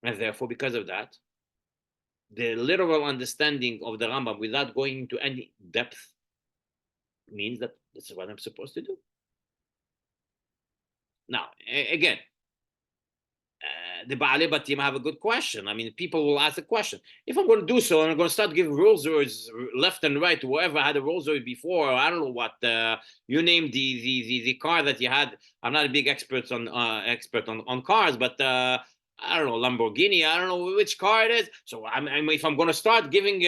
And therefore, because of that, the literal understanding of the Rambam without going into any depth means that this is what I'm supposed to do. Now, again, the Ba'alei Batim have a good question. I mean, people will ask the question. If I'm going to do so, and I'm going to start giving Rolls Royce left and right, whoever had a Rolls Royce before, or I don't know what, you name the car that you had. I'm not a big expert on cars, but I don't know, Lamborghini, I don't know which car it is. So if I'm going to start giving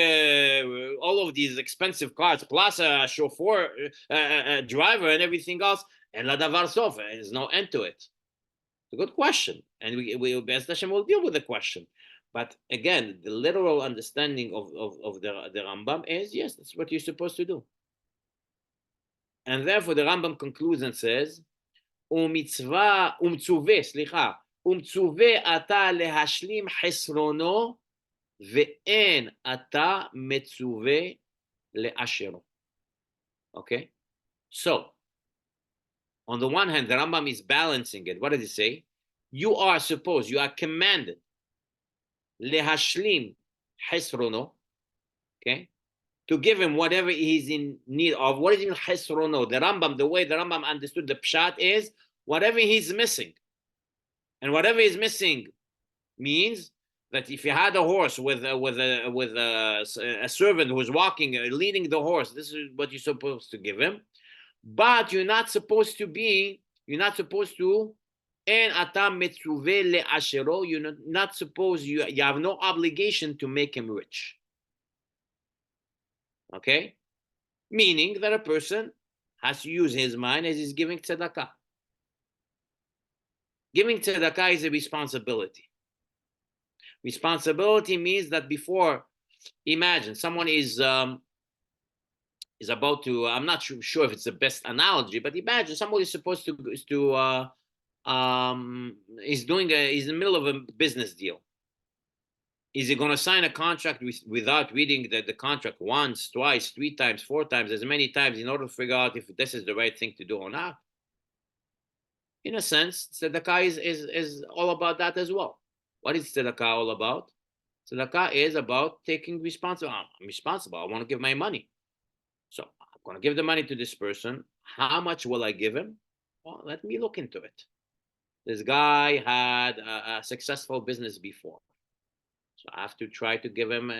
all of these expensive cars, plus a chauffeur, driver, and everything else, and la davar sof, there's no end to it. It's a good question, and we Be'ez Hashem will deal with the question. But again, the literal understanding of the Rambam is, yes, that's what you're supposed to do. And therefore, the Rambam concludes and says, ומצווה אתה להשלים חסרונו ואין אתה מצווה לאשרו. Okay? So, on the one hand, the Rambam is balancing it. What does he say? You are commanded להשלים חסרונו, okay? To give him whatever he's in need of. What is even chesrono? The way the Rambam understood the pshat is whatever he's missing. And whatever he's missing means that if you had a horse with a servant who's walking, leading the horse, this is what you're supposed to give him. But you're not supposed to, en ata metzuve le'ashero, you're not supposed, you have no obligation to make him rich. Okay? Meaning that a person has to use his mind as he's giving tzedakah. Giving tzedakah is a responsibility. Responsibility means that before, imagine someone is about to, I'm not sure if it's the best analogy, but imagine somebody is supposed to is in the middle of a business deal. Is he going to sign a contract without reading the contract once, twice, 3 times, 4 times, as many times in order to figure out if this is the right thing to do or not? In a sense, tzedakah is all about that as well. What is tzedakah all about? Tzedakah is about taking responsibility. I'm responsible. I want to give my money. So I'm going to give the money to this person. How much will I give him? Well, let me look into it. This guy had a successful business before. So I have to try to give him,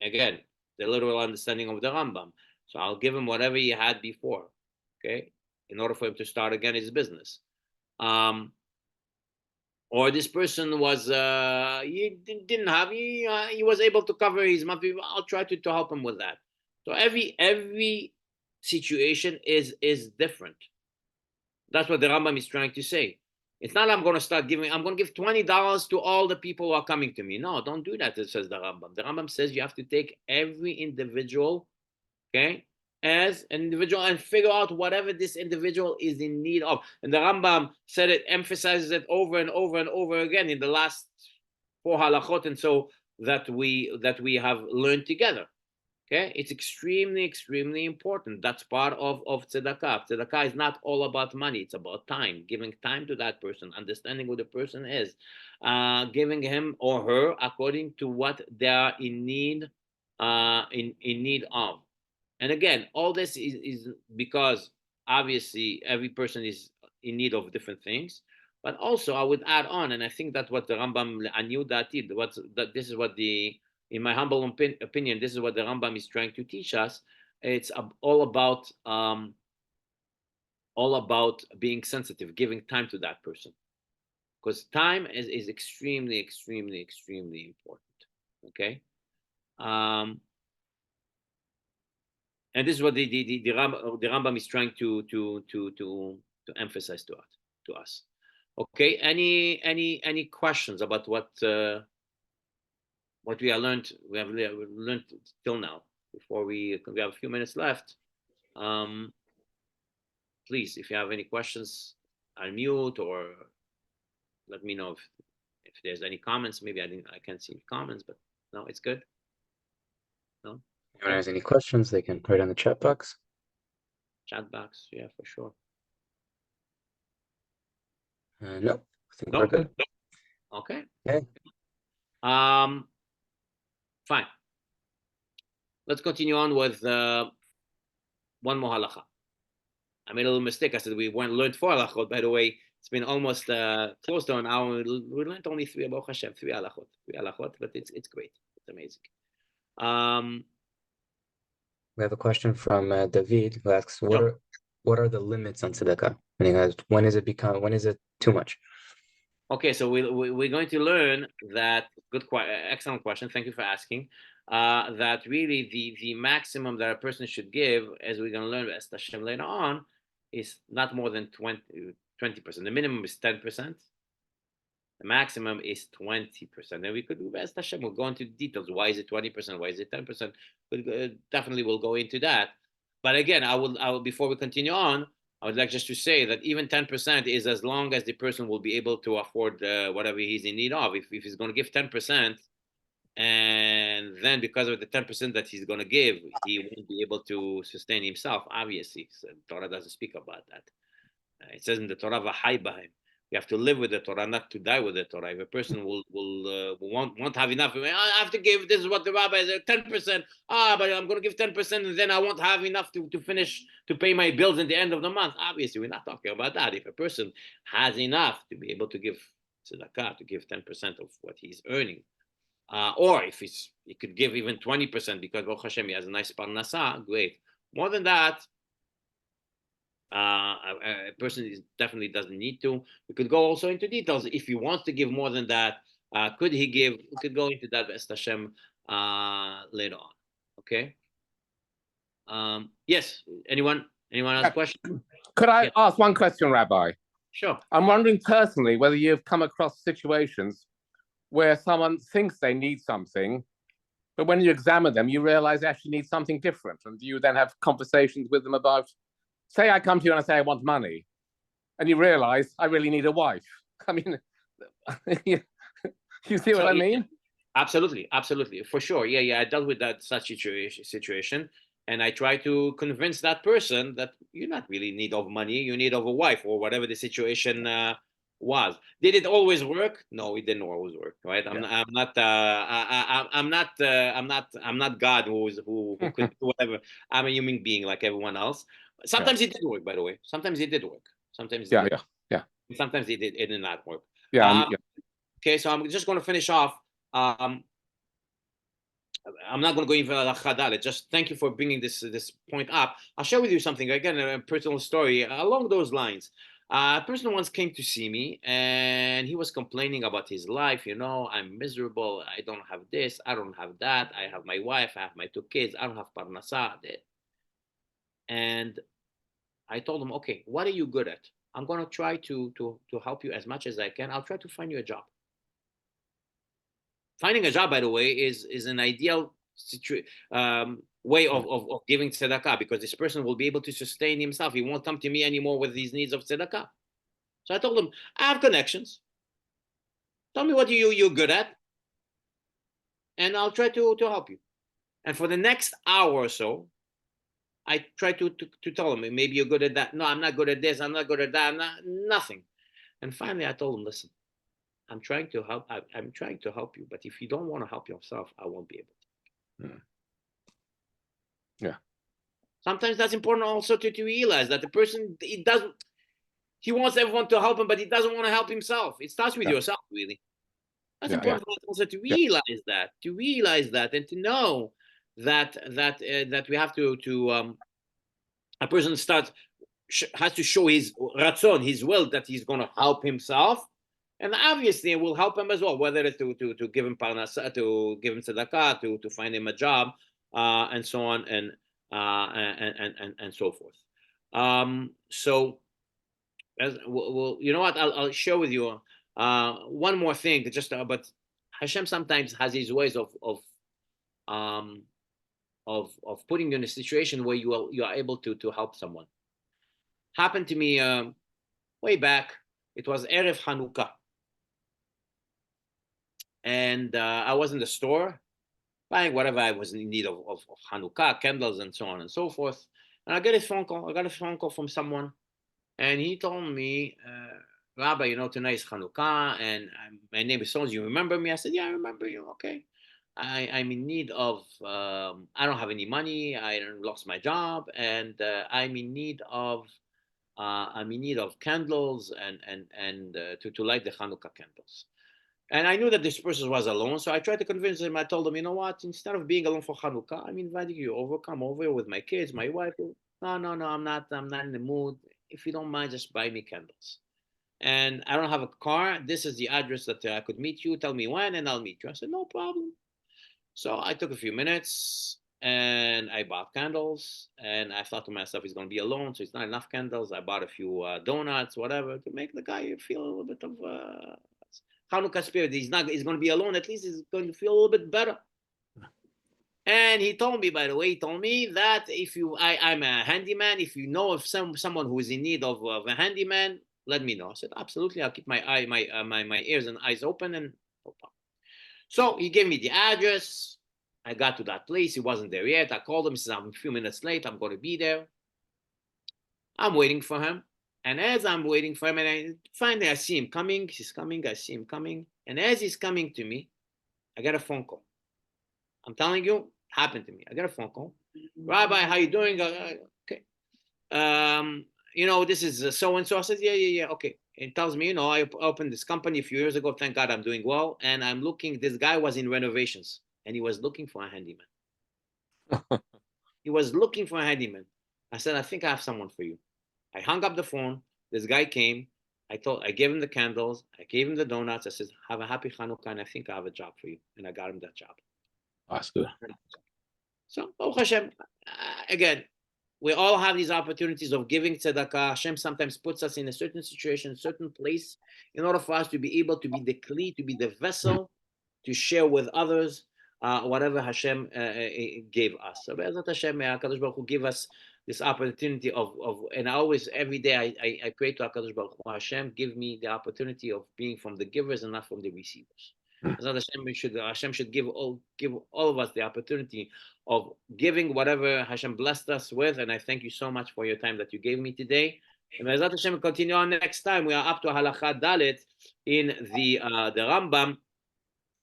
again, the literal understanding of the Rambam. So I'll give him whatever he had before, okay, in order for him to start again his business. Or this person was, he didn't have, he was able to cover his monthly. I'll try to help him with that. So every situation is different. That's what the Rambam is trying to say. It's not I'm going to start giving, I'm going to give $20 to all the people who are coming to me. No, don't do that, it says the Rambam. The Rambam says you have to take every individual, okay, as an individual and figure out whatever this individual is in need of. And the Rambam said it, emphasizes it over and over and over again in the last 4 halachot, and so that we have learned together. Okay, it's extremely, extremely important. That's part of tzedakah. Tzedakah is not all about money. It's about time, giving time to that person, understanding who the person is, giving him or her according to what they are in need, in need of. And again, all this is because obviously every person is in need of different things. But also, I would add on, and I think that's what the Rambam anu datid. This is what in my humble opinion, this is what the Rambam is trying to teach us. It's all about being sensitive, giving time to that person, because time is extremely, extremely, extremely important. Okay, and this is what the Rambam is trying to emphasize to us. Okay, any questions about what we have learned till now? Before we have a few minutes left, please, if you have any questions, unmute or let me know if there's any comments. Maybe I can't see comments, but no, it's good. No. If anyone has any questions, they can write on the chat box. Chat box, yeah, for sure. No, I think we're good. Okay. Okay. Fine. Let's continue on with one more halacha. I made a little mistake. I said we learned 4 halachot. By the way, it's been almost close to an hour. We learned only 3, Baruch Hashem, 3 halachot, but it's great. It's amazing. We have a question from David, who asks, what are the limits on tzedakah? Meaning, when is it too much? Okay, so we're going to learn that, excellent question. Thank you for asking. That really the maximum that a person should give, as we're going to learn as Hashem later on, is not more than 20%. The minimum is 10%. The maximum is 20%. And we could do best Hashem. We'll go into details. Why is it 20%? Why is it 10%? But definitely we'll go into that. But again, I will before we continue on, I would like just to say that even 10% is as long as the person will be able to afford whatever he's in need of. If he's going to give 10%, and then because of the 10% that he's going to give, he won't be able to sustain himself, obviously. So Torah doesn't speak about that. It says in the Torah, "V'hai b'hem." You have to live with the Torah, not to die with the Torah. If a person won't have enough, I have to give. This is what the rabbi said, 10%. But I'm going to give 10%, and then I won't have enough to finish to pay my bills at the end of the month. Obviously, we're not talking about that. If a person has enough to be able to give tzedakah, to give 10% of what he's earning, or if he could give even 20% because Baruch Hashem, he has a nice parnasa, great. More than that, a person definitely doesn't need to. We could go also into details. If he wants to give more than that, could he give? We could go into that B'ez Hashem later on. Okay. Yes. Anyone has a question? Could I ask one question, Rabbi? Sure. I'm wondering personally whether you've come across situations where someone thinks they need something, but when you examine them, you realize they actually need something different. And do you then have conversations with them about, say I come to you and I say I want money, and you realize I really need a wife. I mean, you see what I mean? Absolutely, for sure. Yeah. I dealt with that such situation, and I try to convince that person that you're not really in need of money, you need of a wife or whatever the situation was. Did it always work? No, it didn't always work. Right? I'm not God who could do whatever. I'm a human being like everyone else. Sometimes it did work, by the way. Sometimes it did work. Sometimes sometimes it did not work. Okay, so I'm just going to finish off. I'm not going to go into the chadal. Just thank you for bringing this point up. I'll share with you something, again, a personal story along those lines. A person once came to see me, and he was complaining about his life. I'm miserable. I don't have this. I don't have that. I have my wife. I have my 2 kids. I don't have parnasa. And I told him, okay, what are you good at? I'm going to try to help you as much as I can. I'll try to find you a job. Finding a job, by the way, is an ideal way of giving tzedakah, because this person will be able to sustain himself. He won't come to me anymore with these needs of tzedakah. So I told him, I have connections. Tell me what you're good at, and I'll try to help you. And for the next hour or so, I try to tell him, maybe you're good at that. No, I'm not good at this. I'm not good at that. Nothing. And finally, I told him, listen, I'm trying to help. I'm trying to help you, but if you don't want to help yourself, I won't be able to. Yeah. Sometimes that's important also to realize that the person, he wants everyone to help him, but he doesn't want to help himself. It starts with yourself, really. That's important also to realize that, and to know that we have to a person has to show his ratzon, his will, that he's going to help himself. And obviously, it will help him as well, whether it's to give him parnasa, to give him tzedakah, to find him a job, and so on, and so forth. So, you know what? I'll share with you one more thing. But Hashem sometimes has his ways of putting you in a situation where you are able to help someone. Happened to me way back. It was Erev Hanukkah. And I was in the store buying whatever I was in need of Hanukkah, candles, and so on and so forth. And I got a phone call from someone, and he told me, Rabbi, tonight is Hanukkah, and my name is so. You remember me? I said, yeah, I remember you. Okay. I'm in need of, I don't have any money. I lost my job, and I'm in need of candles and to light the Hanukkah candles. And I knew that this person was alone, so I tried to convince him. I told him, you know what? Instead of being alone for Hanukkah, I'm inviting you over. Come over with my kids, my wife. No, I'm not in the mood. If you don't mind, just buy me candles. and I don't have a car. This is the address that I could meet you. Tell me when, and I'll meet you. I said, no problem. So I took a few minutes, and I bought candles, and I thought to myself, he's going to be alone, so it's not enough candles. I bought a few donuts, whatever, to make the guy feel a little bit of Hanukkah spirit. He's going to be alone. At least he's going to feel a little bit better. And he told me, by the way, that if I'm a handyman. If you know of someone who is in need of a handyman, let me know. I said, absolutely. I'll keep my ears and eyes open, and no problem. So he gave me the address. I got to that place. He wasn't there yet. I called him. He said, I'm a few minutes late. I'm going to be there. I'm waiting for him. And as I'm waiting for him, and finally I see him coming. He's coming. I see him coming. And as he's coming to me, I get a phone call. I'm telling you, it happened to me. I got a phone call. Rabbi, how you doing? Okay. This is so-and-so. I said, yeah. Okay. It tells me, I opened this company a few years ago. Thank God I'm doing well. And I'm looking, this guy was in renovations, and he was looking for a handyman. He was looking for a handyman. I said, I think I have someone for you. I hung up the phone. This guy came. I gave him the candles. I gave him the donuts. I said, have a happy Hanukkah, and I think I have a job for you. And I got him that job. That's good. So, Baruch Hashem, again, we all have these opportunities of giving tzedakah. Hashem sometimes puts us in a certain situation, a certain place, in order for us to be able to be the kli, to be the vessel, to share with others whatever Hashem gave us. So, Be'ezrat Hashem, HaKadosh Baruch Hu give us this opportunity of and I always, every day, I pray to HaKadosh Baruch Hu, Hashem, give me the opportunity of being from the givers and not from the receivers. Hashem should give all of us the opportunity of giving whatever Hashem blessed us with. And I thank you so much for your time that you gave me today. And Be'ezrat Hashem, will continue on next time. We are up to Halacha Dalet in the Rambam,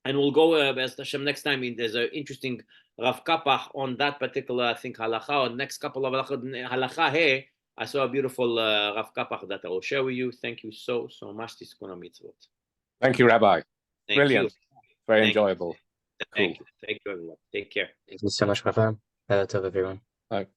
and we'll go Be'ezrat Hashem next time. There's an interesting Rav Kapach on that particular, I think, Halacha. Or next couple of Halacha He, I saw a beautiful Rav Kapach that I will share with you. Thank you so much. Tiskun HaMitzvot. Thank you, Rabbi. Brilliant. You. Very enjoyable. Thank you. Thank you, everyone. Take care. Thank you so much, Rafa. Tov, everyone. Bye.